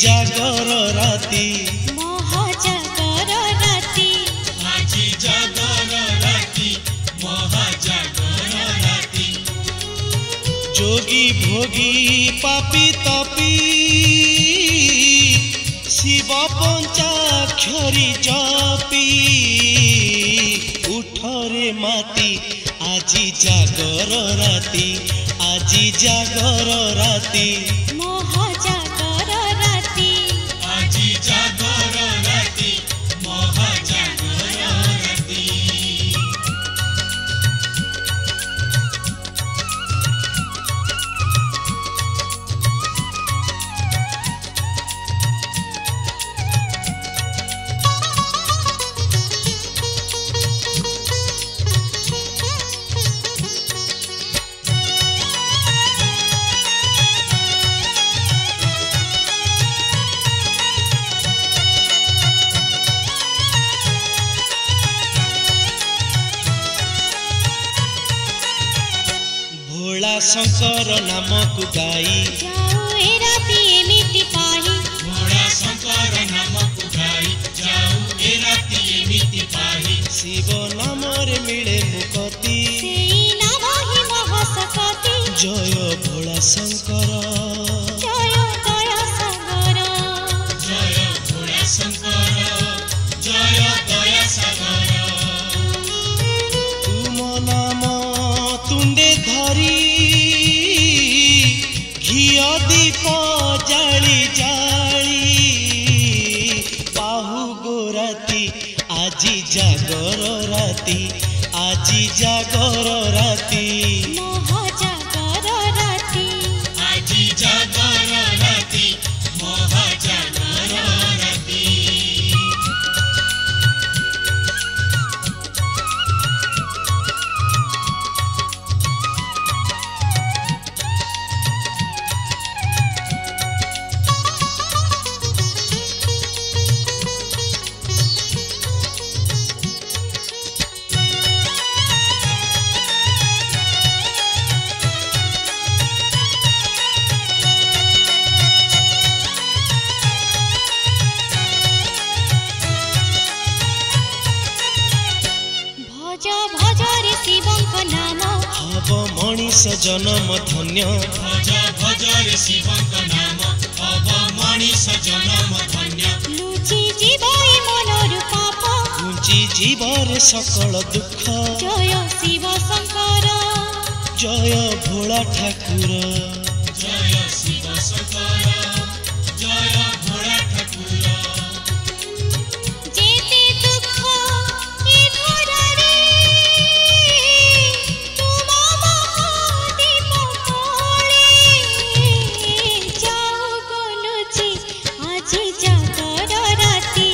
जागर राती महाजागर राती आजी जागर राती महाजागर राती जोगी भोगी पापी तपी शिव पंचाक्षरी जपी उठरे माती आजी जागर राती आजी जागर राती महाजागर राती आजी जागर राती महाजागर राती भोला शंकर नाम को गाई जाऊ ए राती एमिति पाही भोला शंकर नाम को गाई जाऊ ए राती एमिति पाही शिव नाम रे मिले मुक्ति सेई नाम हि महाशक्ति जय भोला शंकर जय दया सागर जय भोला शंकर जय दया सागर तुम नाम तुंडे धरी घिया दीप जाली जाली बाहु गो राती आजी जागर राती आजी जागर राती महाजागर राती आजी जागर राती महाजागर राती भज भज रे शिवଙ୍କ नाम हब मणिष जन्म धन्य भज भज रे शिवଙ୍କ नाम हब मणिष जन्म धन्य लुचि जीव ए मनरु पाप घुंची जीवर सकल दुख जय शिव शंकर जय भोला ठाकुर जय शिव शंकर जय भोला ठाकुर जेते दुख ए घोररे तुम महादीप तोळे जाऊ गोलुचि आजी जागर राती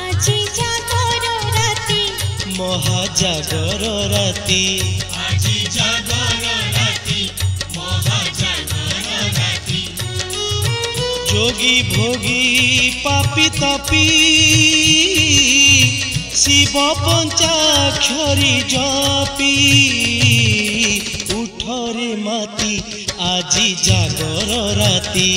आजी जागर राती महाजागर राती आजी जागर राती महाजागर राती जोगी भोगी पापी तपी शिव पंचाक्षरी जपी उठरे माती आजी जागर राती।